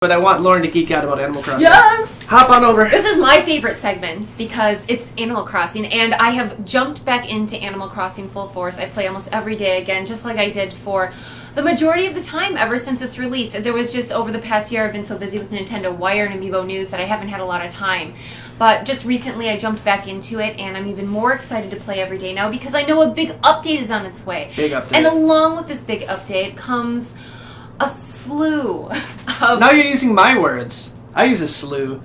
But I want Lauren to geek out about Animal Crossing. Yes! Hop on over. This is my favorite segment because it's Animal Crossing, and I have jumped back into Animal Crossing full force. I play almost every day again, just like I did for the majority of the time ever since it's released. There was just, over the past year, I've been so busy with Nintendo Wire and Amiibo News that I haven't had a lot of time. But just recently I jumped back into it, and I'm even more excited to play every day now because I know a big update is on its way. Big update. And along with this big update comes a slew of... Now you're using my words. I use a slew.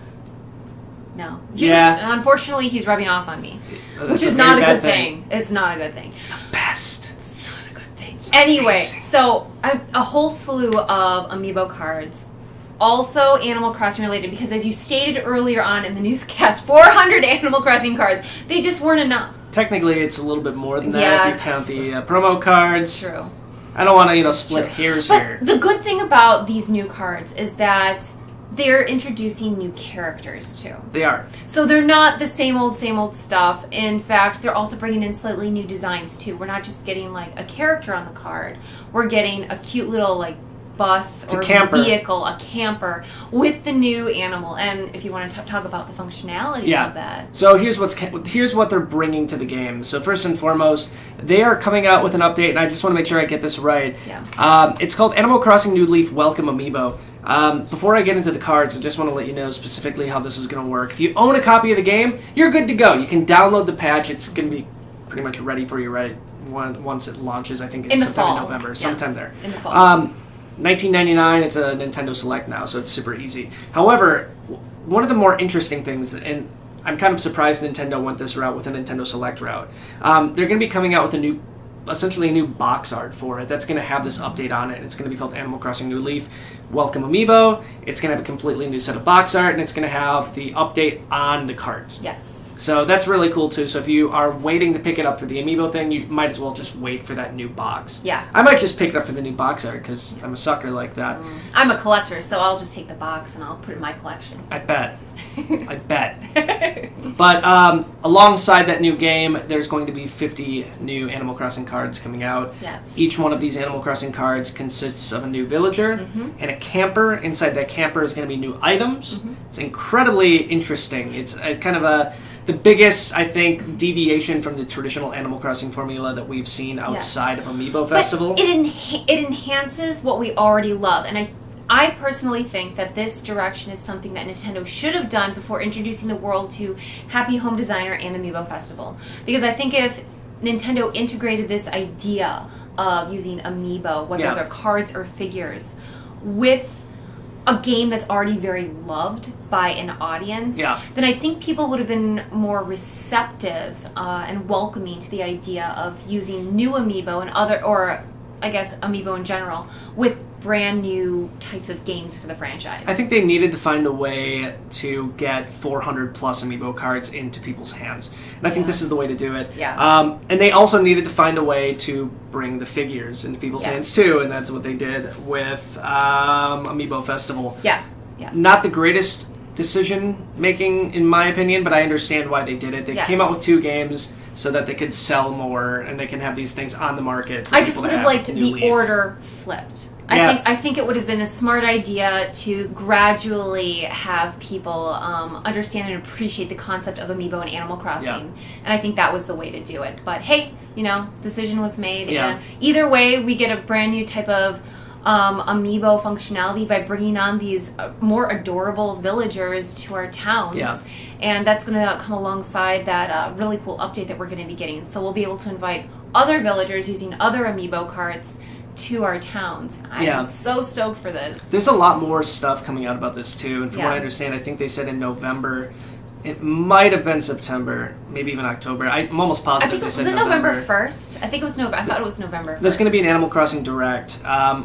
No. Unfortunately, he's rubbing off on me. Which is not a good thing. It's not a good thing. It's the best. It's not a good thing. Anyway, so a whole slew of Amiibo cards. Also Animal Crossing related, because as you stated earlier on in the newscast, 400 Animal Crossing cards. They just weren't enough. Technically, it's a little bit more than that if you count the promo cards. It's true. I don't want to, split hairs here. The good thing about these new cards is that they're introducing new characters, too. They are. So they're not the same old stuff. In fact, they're also bringing in slightly new designs, too. We're not just getting, a character on the card. We're getting a cute little, bus or vehicle, a camper, with the new animal. And if you want to talk about the functionality of that. So here's what they're bringing to the game. So first and foremost, they are coming out with an update, and I just want to make sure I get this right. Yeah. It's called Animal Crossing New Leaf Welcome Amiibo. Before I get into the cards, I just want to let you know specifically how this is going to work. If you own a copy of the game, you're good to go. You can download the patch. It's going to be pretty much ready for you once it launches. I think it's sometime in November, sometime there. In the fall. $19.99, it's a Nintendo Select now, so it's super easy. However, one of the more interesting things, and I'm kind of surprised Nintendo went this route with a Nintendo Select route, they're going to be coming out with essentially a new box art for it that's going to have this update on it. It's going to be called Animal Crossing New Leaf Welcome Amiibo. It's going to have a completely new set of box art, and it's going to have the update on the cards. Yes. So that's really cool, too. So if you are waiting to pick it up for the Amiibo thing, you might as well just wait for that new box. Yeah. I might just pick it up for the new box art, because I'm a sucker like that. I'm a collector, so I'll just take the box and I'll put it in my collection. I bet. I bet. But alongside that new game, there's going to be 50 new Animal Crossing cards coming out. Yes. Each one of these Animal Crossing cards consists of a new villager and a camper. Inside that camper is going to be new items. It's incredibly interesting. It's kind of the biggest, I think, deviation from the traditional Animal Crossing formula that we've seen outside of Amiibo Festival. But it enhances what we already love, and I personally think that this direction is something that Nintendo should have done before introducing the world to Happy Home Designer and Amiibo Festival. Because I think if Nintendo integrated this idea of using Amiibo, whether they're cards or figures, with a game that's already very loved by an audience, then I think people would have been more receptive and welcoming to the idea of using new Amiibo and Amiibo in general, with brand new types of games for the franchise. I think they needed to find a way to get 400 plus Amiibo cards into people's hands. And I think this is the way to do it. Yeah. And they also needed to find a way to bring the figures into people's hands too, and that's what they did with Amiibo Festival. Yeah. Not the greatest decision making, in my opinion, but I understand why they did it. They came out with 2 games so that they could sell more and they can have these things on the market. I just would have liked the order flipped. I think it would have been a smart idea to gradually have people understand and appreciate the concept of Amiibo and Animal Crossing. And I think that was the way to do it. But hey, decision was made. And either way, we get a brand new type of Amiibo functionality by bringing on these more adorable villagers to our towns. And that's going to come alongside that really cool update that we're going to be getting. So we'll be able to invite other villagers using other Amiibo cards to our towns. I am so stoked for this. There's a lot more stuff coming out about this too, and from what I understand, I think they said in November. It might have been September, maybe even October. I'm almost positive they said November. Was it November 1st? I think it was November. I thought it was November 1st. There's going to be an Animal Crossing Direct.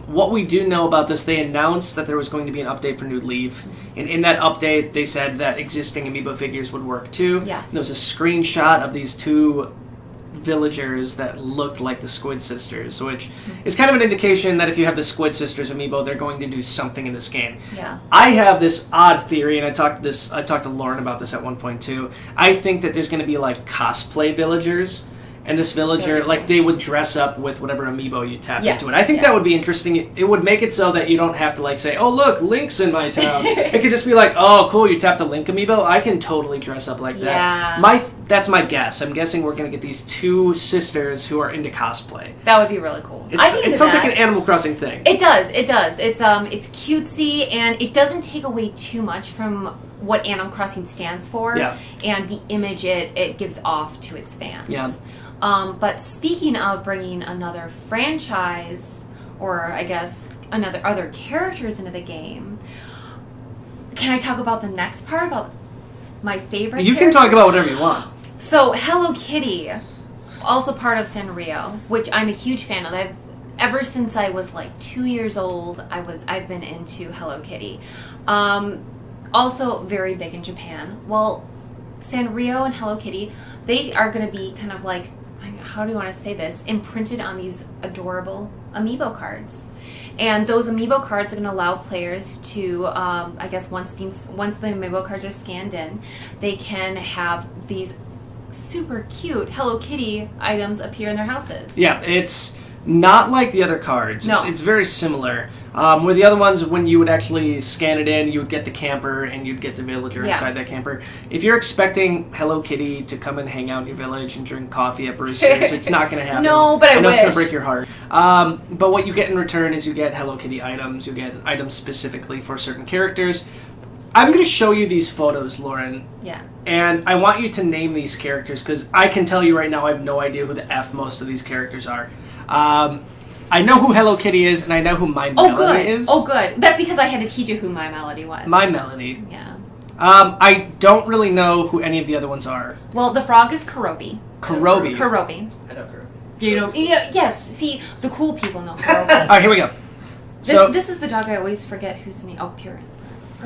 What we do know about this, they announced that there was going to be an update for New Leaf. And in that update, they said that existing Amiibo figures would work too. Yeah. And there was a screenshot of these 2 villagers that looked like the Squid Sisters, which is kind of an indication that if you have the Squid Sisters amiibo, they're going to do something in this game. Yeah. I have this odd theory, and I talked to Lauren about this at one point too. I think that there's going to be like cosplay villagers, and this villager, like, they would dress up with whatever amiibo you tap Yeah. into it. I think that would be interesting. It would make it so that you don't have to, like, say, oh, look, Link's in my town. It could just be like, oh, cool, you tapped the Link amiibo? I can totally dress up like that. Yeah. That's my guess. I'm guessing we're going to get these two sisters who are into cosplay. That would be really cool. It sounds like an Animal Crossing thing. It does. It does. It's cutesy, and it doesn't take away too much from what Animal Crossing stands for and the image it gives off to its fans. Yeah. But speaking of bringing another franchise, or I guess other characters into the game, can I talk about the next part, about my favorite You character? can talk about whatever you want. So, Hello Kitty, also part of Sanrio, which I'm a huge fan of. Ever since I was like 2 years old, I've been into Hello Kitty. Also very big in Japan. Well, Sanrio and Hello Kitty, they are going to be kind of like, how do you want to say this, imprinted on these adorable amiibo cards. And those amiibo cards are going to allow players to, I guess once the amiibo cards are scanned in, they can have these super cute Hello Kitty items appear in their houses. Yeah, it's not like the other cards. No. It's very similar. Where the other ones, when you would actually scan it in, you would get the camper and you'd get the villager inside that camper. If you're expecting Hello Kitty to come and hang out in your village and drink coffee at Brewster's, it's not going to happen. No, but I know wish. It's going to break your heart. But what you get in return is you get Hello Kitty items. You get items specifically for certain characters. I'm going to show you these photos, Lauren. Yeah. And I want you to name these characters, because I can tell you right now I have no idea who the F most of these characters are. I know who Hello Kitty is, and I know who My Melody is. Oh, good. That's because I had to teach you who My Melody was. My Melody. Yeah. I don't really know who any of the other ones are. Well, the frog is Kurobi. Kurobi. Kurobi. I know Kurobi. You know? Yes. See, the cool people know Kurobi. All right, here we go. This is the dog I always forget whose name. Oh, Purin.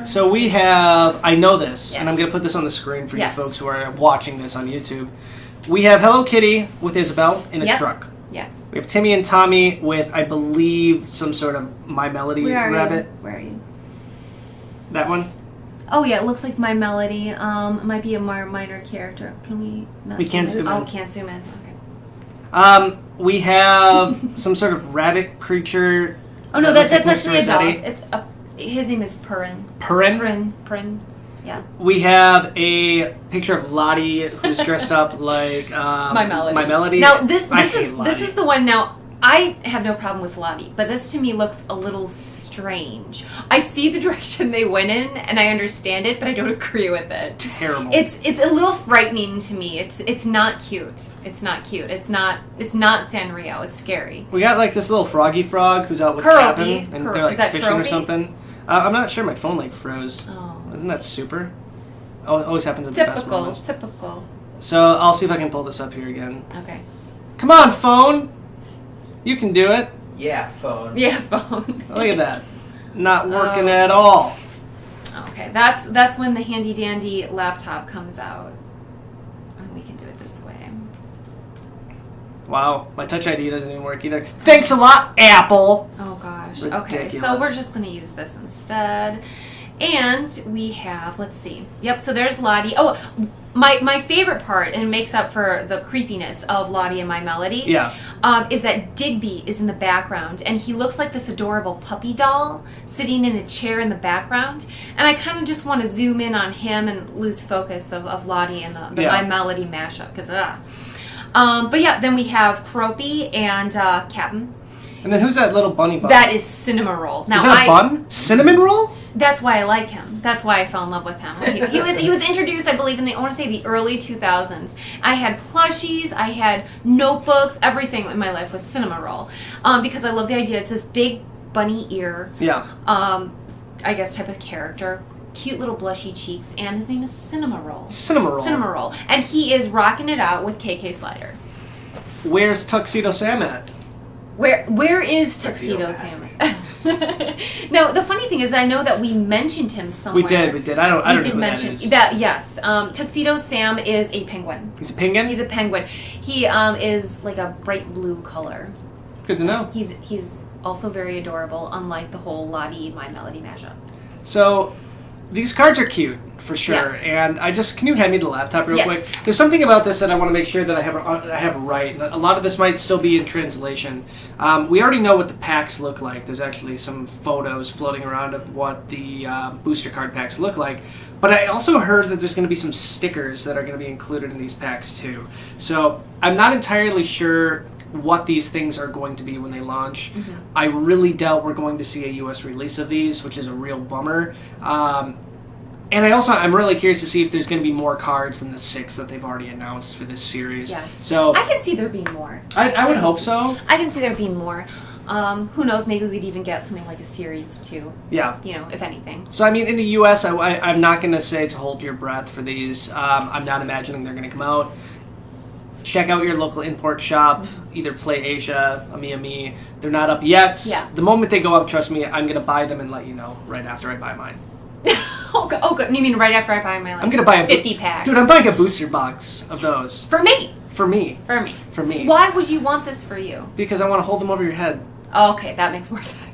So we have, I know this, Yes. and I'm going to put this on the screen for Yes. you folks who are watching this on YouTube. We have Hello Kitty with Isabelle in a truck. Yeah. We have Timmy and Tommy with, I believe, some sort of My Melody rabbit. Where are you? That one? Oh, yeah, it looks like My Melody. It might be a more minor character. Can we not We can't zoom in. Oh, can't zoom in. Okay. We have some sort of rabbit creature. Oh, no, that that's looks like actually a Rossetti. dog. His name is Purin. Purin? Purin. Yeah. We have a picture of Lottie who's dressed up like My Melody. My Melody. Now this I is hate Lottie. this is the one. Now I have no problem with Lottie, but this to me looks a little strange. I see the direction they went in, and I understand it, but I don't agree with it. It's terrible. It's a little frightening to me. It's not cute. It's not cute. It's not Sanrio. It's scary. We got like this little froggy frog who's out with Kurobi. Cap'n, and they're Is like that fishing or Kurobi? something. I'm not sure. My phone like froze. Oh. Isn't that super? Oh, it always happens at the best Typical. moments. Typical. So I'll see if I can pull this up here again. Okay. Come on, phone. You can do it. Yeah, phone. Yeah, phone. Look at that. Not working Oh. at all. Okay, that's when the handy dandy laptop comes out, and we can do it this way. Wow, my Touch ID doesn't even work either. Thanks a lot, Apple. Oh gosh. Okay, Ridiculous. so we're just gonna use this instead. And we have, let's see. Yep, so there's Lottie. Oh, my favorite part, and it makes up for the creepiness of Lottie and My Melody, is that Digby is in the background, and he looks like this adorable puppy doll sitting in a chair in the background. And I kind of just want to zoom in on him and lose focus of Lottie and the My Melody mashup, because but yeah, then we have Kurobi and Cap'n. And then who's that little bunny bun? That is Cinnamoroll. Now, is that a bun? Cinnamon roll? That's why I like him. That's why I fell in love with him. He was introduced, I believe, I want to say the early 2000s. I had plushies, I had notebooks, everything in my life was Cinnamoroll. Because I love the idea. It's this big bunny ear. Yeah. I guess type of character. Cute little blushy cheeks, and his name is Cinnamoroll. Cinnamoroll. And he is rocking it out with KK Slider. Where's Tuxedo Sam at? Where is Tuxedo Sam? Now, the funny thing is, I know that we mentioned him somewhere. We did. I don't know who that is. Yes. Tuxedo Sam is a penguin. He's a penguin? He's a penguin. He is like a bright blue color. Good to know. He's also very adorable, unlike the whole Lottie My Melody mashup. So, these cards are cute. for sure. Yes. And can you hand me the laptop real Yes. quick? There's something about this that I want to make sure that I have right. A lot of this might still be in translation. We already know what the packs look like. There's actually some photos floating around of what the booster card packs look like. But I also heard that there's going to be some stickers that are going to be included in these packs too. So I'm not entirely sure what these things are going to be when they launch. Mm-hmm. I really doubt we're going to see a US release of these, which is a real bummer. And I'm really curious to see if there's going to be more cards than the 6 that they've already announced for this series. Yeah. So I can see there being more. I would hope so. I can see there being more. Who knows? Maybe we'd even get something like a series 2. Yeah. If anything. So, I mean, in the US, I'm not going to say to hold your breath for these. I'm not imagining they're going to come out. Check out your local import shop. Either Play Asia, Ami. They're not up yet. Yeah. The moment they go up, trust me, I'm going to buy them and let you know right after I buy mine. Oh, good. You mean right after I buy my I'm going to buy 50 packs? Dude, I'm buying a booster box of those. For me. For me. For me. For me. Why would you want this for you? Because I want to hold them over your head. Oh, okay, that makes more sense.